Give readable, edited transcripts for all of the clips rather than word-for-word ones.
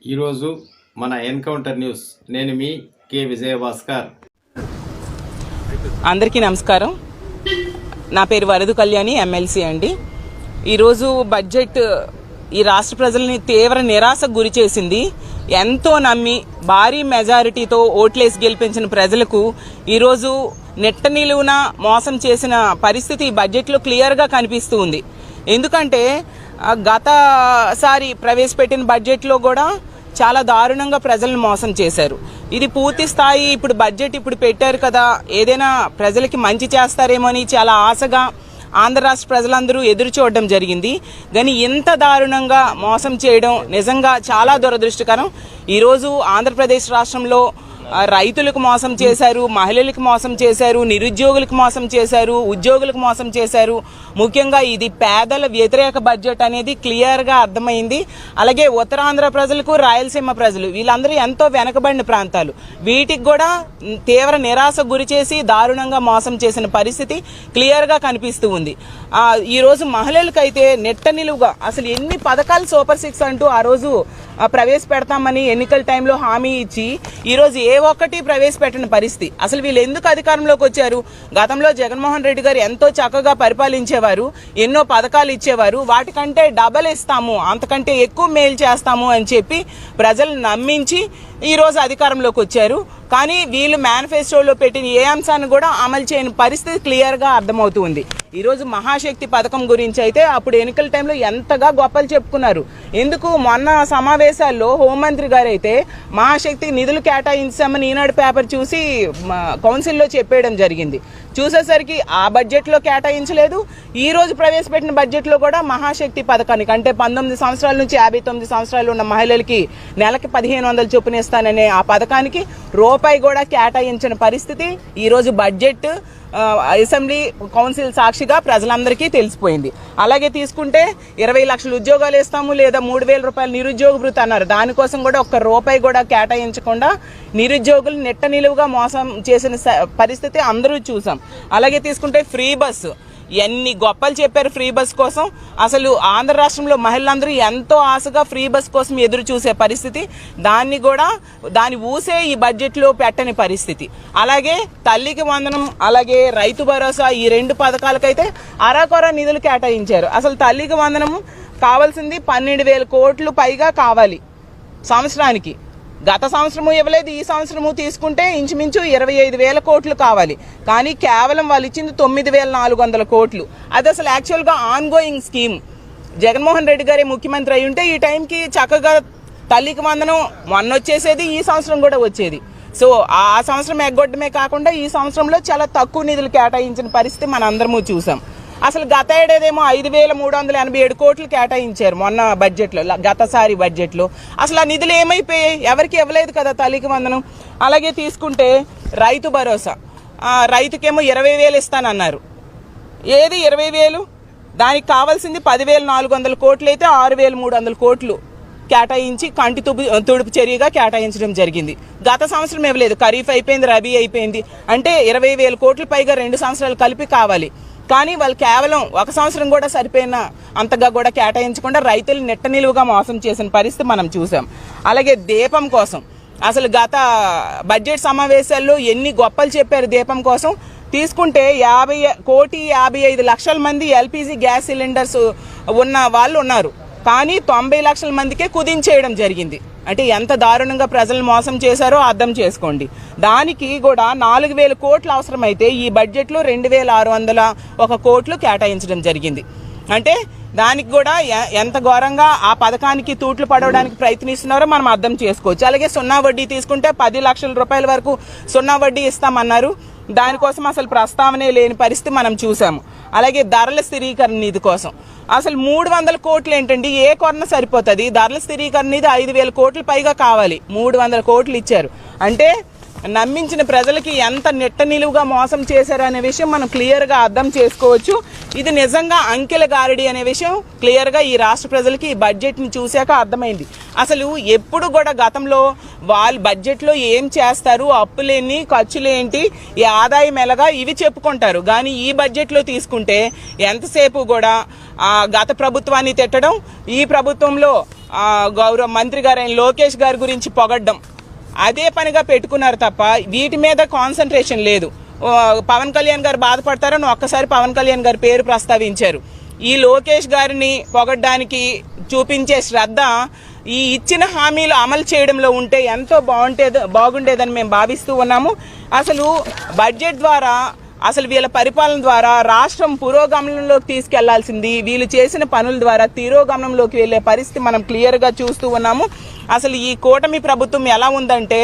ఈరోజు మన encounter news. నేను మీ కె విజయభాస్కర్. అందరికీ నమస్కారం. నా పేరు వరదు కళ్యాణి, ఎమ్మెల్సీ అండి. ఈరోజు బడ్జెట్ ఈ రాష్ట్ర ప్రజల్ని తీవ్ర నిరాశకు గురి చేసింది. ఎంతో నమ్మి భారీ మెజారిటీతో ఓట్లేసి గెలిపించిన ప్రజలకు ఈరోజు నెట్ట నిలువున మోసం చేసిన పరిస్థితి ఈ బడ్జెట్లో క్లియర్గా కనిపిస్తూ ఉంది. ఎందుకంటే గతసారి ప్రవేశపెట్టిన బడ్జెట్లో కూడా చాలా దారుణంగా ప్రజలను మోసం చేశారు. ఇది పూర్తి స్థాయి ఇప్పుడు బడ్జెట్ ఇప్పుడు పెట్టారు కదా, ఏదైనా ప్రజలకి మంచి చేస్తారేమో అని చాలా ఆశగా ఆంధ్ర రాష్ట్ర ప్రజలందరూ ఎదురు చూడడం జరిగింది. కానీ ఇంత దారుణంగా మోసం చేయడం నిజంగా చాలా దురదృష్టకరం. ఈరోజు ఆంధ్రప్రదేశ్ రాష్ట్రంలో రైతులకు మోసం చేశారు, మహిళలకు మోసం చేశారు, నిరుద్యోగులకు మోసం చేశారు, ఉద్యోగులకు మోసం చేశారు. ముఖ్యంగా ఇది పేదల వ్యతిరేక బడ్జెట్ అనేది క్లియర్గా అర్థమైంది. అలాగే ఉత్తరాంధ్ర ప్రజలకు, రాయలసీమ ప్రజలు వీళ్ళందరూ ఎంతో వెనకబడిన ప్రాంతాలు, వీటికి కూడా తీవ్ర నిరాశకు గురి చేసి దారుణంగా మోసం చేసిన పరిస్థితి క్లియర్గా కనిపిస్తూ ఉంది. ఈరోజు మహిళలకైతే నెట్ట నిలువుగా అసలు ఎన్ని పథకాలు సూపర్ 6 అంటూ ఆ రోజు ప్రవేశపెడతామని ఎన్నికల టైంలో హామీ ఇచ్చి ఈరోజు ఏ ఒక్కటి ప్రవేశపెట్టిన పరిస్థితి. అసలు వీళ్ళు ఎందుకు అధికారంలోకి వచ్చారు? గతంలో జగన్మోహన్ రెడ్డి గారు ఎంతో చక్కగా పరిపాలించేవారు, ఎన్నో పథకాలు ఇచ్చేవారు. వాటికంటే డబల్ ఇస్తాము, అంతకంటే ఎక్కువ మేలు చేస్తాము అని చెప్పి ప్రజలను నమ్మించి ఈరోజు అధికారంలోకి వచ్చారు. కానీ వీళ్ళు మేనిఫెస్టోలో పెట్టిన ఏ అంశాన్ని కూడా అమలు చేయని పరిస్థితి క్లియర్గా అర్థమవుతుంది. ఈరోజు మహాశక్తి పథకం గురించి అయితే అప్పుడు ఎన్నికల టైంలో ఎంతగా గొప్పలు చెప్పుకున్నారు. ఎందుకు మొన్న సమావేశాల్లో హోంమంత్రి గారు అయితే మహాశక్తి నిధులు కేటాయించామని ఈనాడు పేపర్ చూసి కౌన్సిల్లో చెప్పేయడం జరిగింది. చూసేసరికి ఆ బడ్జెట్లో కేటాయించలేదు. ఈ రోజు ప్రవేశపెట్టిన బడ్జెట్లో కూడా మహాశక్తి పథకానికి అంటే 19 సంవత్సరాల నుంచి 59 సంవత్సరాలు ఉన్న మహిళలకి నెలకి 1500 చొప్పున ఇస్తాననే ఆ పథకానికి రూపాయి కూడా కేటాయించిన పరిస్థితి ఈరోజు బడ్జెట్ అసెంబ్లీ కౌన్సిల్ సాక్షిగా ప్రజలందరికీ తెలిసిపోయింది. అలాగే తీసుకుంటే 20 లక్షల ఉద్యోగాలు ఇస్తాము లేదా 3000 రూపాయలు నిరుద్యోగ భృతి అన్నారు. దానికోసం కూడా ఒక్క రూపాయి కూడా కేటాయించకుండా నిరుద్యోగులు నెట్ట నిలువుగా మోసం చేసిన పరిస్థితి అందరూ చూసాం. అలాగే తీసుకుంటే ఫ్రీ బస్సు, ఎన్ని గొప్పలు చెప్పారు ఫ్రీ బస్ కోసం. అసలు ఆంధ్ర రాష్ట్రంలో మహిళలందరూ ఎంతో ఆశగా ఫ్రీ బస్ కోసం ఎదురు చూసే పరిస్థితి, దాని ఊసే ఈ బడ్జెట్లో పెట్టని పరిస్థితి. అలాగే తల్లికి వందనం, అలాగే రైతు భరోసా, ఈ 2 పథకాలకైతే అరాకొర నిధులు కేటాయించారు. అసలు తల్లికి వందనము కావాల్సింది 12,000 కోట్లు పైగా కావాలి సంవత్సరానికి. గత సంవత్సరము ఇవ్వలేదు, ఈ సంవత్సరము తీసుకుంటే ఇంచుమించు 25,000 కోట్లు కావాలి. కానీ కేవలం వాళ్ళు ఇచ్చింది 9,400 కోట్లు. అది అసలు యాక్చువల్గా on going scheme. Jaganmohan Reddy గారే ముఖ్యమంత్రి అయి ఉంటే ఈ టైంకి చక్కగా తల్లికి వందనం మొన్న వచ్చేసేది, ఈ సంవత్సరం కూడా వచ్చేది. సో ఆ సంవత్సరం ఎగ్గొట్టమే కాకుండా ఈ సంవత్సరంలో చాలా తక్కువ నిధులు కేటాయించిన పరిస్థితి మన అందరము చూసాం. అసలు గత ఏడాదేమో 5,387 కోట్లు కేటాయించారు మొన్న బడ్జెట్లో, గతసారి బడ్జెట్లో. అసలు ఆ నిధులు ఏమైపోయాయి? ఎవరికి ఇవ్వలేదు కదా తల్లికి వందనం. అలాగే తీసుకుంటే రైతు భరోసా, రైతుకేమో 20,000 ఇస్తానన్నారు. ఏది 20,000? దానికి కావాల్సింది 10,400 కోట్లు అయితే 6,300 కోట్లు కేటాయించి కంటి తుడుపు చర్యగా కేటాయించడం జరిగింది. గత సంవత్సరం ఇవ్వలేదు. ఖరీఫ్ అయిపోయింది, రబీ అయిపోయింది, అంటే 20,000 కోట్లు పైగా 2 సంవత్సరాలు కలిపి కావాలి. కానీ వాళ్ళు కేవలం 1 సంవత్సరం కూడా సరిపోయిన అంతగా కూడా కేటాయించకుండా రైతులు నెట్ట నిలువుగా మోసం చేసిన పరిస్థితి మనం చూసాం. అలాగే దీపం కోసం అసలు గత బడ్జెట్ సమావేశాల్లో ఎన్ని గొప్పలు చెప్పారు దీపం కోసం. తీసుకుంటే 1,55,00,000 మంది ఎల్పిజి గ్యాస్ సిలిండర్స్ ఉన్న వాళ్ళు ఉన్నారు. కానీ 90 లక్షల మందికే కుదించేయడం జరిగింది. అంటే ఎంత దారుణంగా ప్రజలు మోసం చేశారో అర్థం చేసుకోండి. దానికి కూడా 4,000 కోట్లు అవసరమైతే ఈ బడ్జెట్లో 2,601 కోట్లు కేటాయించడం జరిగింది. అంటే దానికి కూడా ఎంత ఘోరంగా ఆ పథకానికి తూట్లు పడవడానికి ప్రయత్నిస్తున్నారో మనం అర్థం చేసుకోవచ్చు. అలాగే సున్నా వడ్డీ తీసుకుంటే 10 లక్షల రూపాయల వరకు సున్నా వడ్డీ ఇస్తామన్నారు. దానికోసం అసలు ప్రస్తావనే లేని పరిస్థితి మనం చూసాము. అలాగే ధరల స్థిరీకరణ నిధి కోసం అసలు 300 కోట్లు ఏంటండి? ఏ కొరన సరిపోతుంది? ధరల స్థిరీకరణ నిధి 5,000 కోట్లు పైగా కావాలి. 300 కోట్లు ఇచ్చారు. అంటే నమ్మించిన ప్రజలకి ఎంత నెట్ట నిలువుగా మోసం చేశారు అనే విషయం మనం క్లియర్గా అర్థం చేసుకోవచ్చు. ఇది నిజంగా అంకెల గారడి అనే విషయం క్లియర్గా ఈ రాష్ట్ర ప్రజలకి ఈ బడ్జెట్ని చూశాక అర్థమైంది. అసలు ఎప్పుడు కూడా గతంలో వాళ్ళు బడ్జెట్లో ఏం చేస్తారు, అప్పులేని, ఖర్చులేంటి, ఈ ఆదాయం ఎలాగా ఇవి చెప్పుకుంటారు. కానీ ఈ బడ్జెట్లో తీసుకుంటే ఎంతసేపు కూడా గత ప్రభుత్వాన్ని తిట్టడం, ఈ ప్రభుత్వంలో గౌరవ మంత్రి గారైన లోకేష్ గారి గురించి పొగడ్డం అదే పనిగా పెట్టుకున్నారు తప్ప వీటి మీద కాన్సన్ట్రేషన్ లేదు. పవన్ కళ్యాణ్ గారు బాధపడతారని ఒక్కసారి పవన్ కళ్యాణ్ గారి పేరు ప్రస్తావించారు. ఈ లోకేష్ గారిని పొగడ్డానికి చూపించే శ్రద్ధ ఈ ఇచ్చిన హామీలు అమలు చేయడంలో ఉంటే ఎంతో బాగుండేదని మేము భావిస్తూ ఉన్నాము. అసలు బడ్జెట్ ద్వారా అసలు వీళ్ళ పరిపాలన ద్వారా రాష్ట్రం పురోగమనంలోకి తీసుకెళ్లాల్సింది వీళ్ళు చేసిన పనుల ద్వారా తిరోగమనంలోకి వెళ్లే పరిస్థితి మనం క్లియర్గా చూస్తూ ఉన్నాము. అసలు ఈ కూటమి ప్రభుత్వం ఎలా ఉందంటే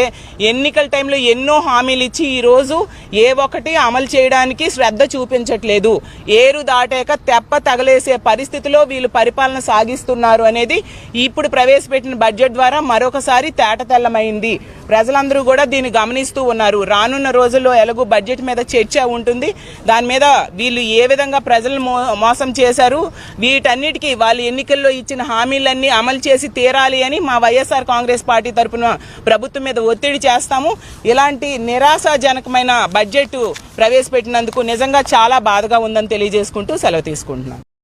ఎన్నికల టైంలో ఎన్నో హామీలు ఇచ్చి ఈరోజు ఏ ఒక్కటి అమలు చేయడానికి శ్రద్ధ చూపించట్లేదు. ఏరు దాటాక తెప్ప తగలేసే పరిస్థితిలో వీళ్ళు పరిపాలన సాగిస్తున్నారు అనేది ఇప్పుడు ప్రవేశపెట్టిన బడ్జెట్ ద్వారా మరొకసారి తేటతెల్లమైంది. ప్రజలందరూ కూడా దీన్ని గమనిస్తూ ఉన్నారు. రానున్న రోజుల్లో ఎలాగూ బడ్జెట్ మీద చర్చ ఉంటుంది. దాని మీద వీళ్ళు ఏ విధంగా ప్రజలను మోసం చేశారు, వీటన్నిటికీ వాళ్ళు ఎన్నికల్లో ఇచ్చిన హామీలన్నీ అమలు చేసి తీరాలి అని మా వైఎస్ఆర్ కాంగ్రెస్ పార్టీ తరఫున ప్రభుత్వం మీద ఒత్తిడి చేస్తాము. ఇలాంటి నిరాశాజనకమైన బడ్జెట్ ప్రవేశపెట్టినందుకు నిజంగా చాలా బాధగా ఉందని తెలియజేసుకుంటూ సెలవు తీసుకుంటున్నాను.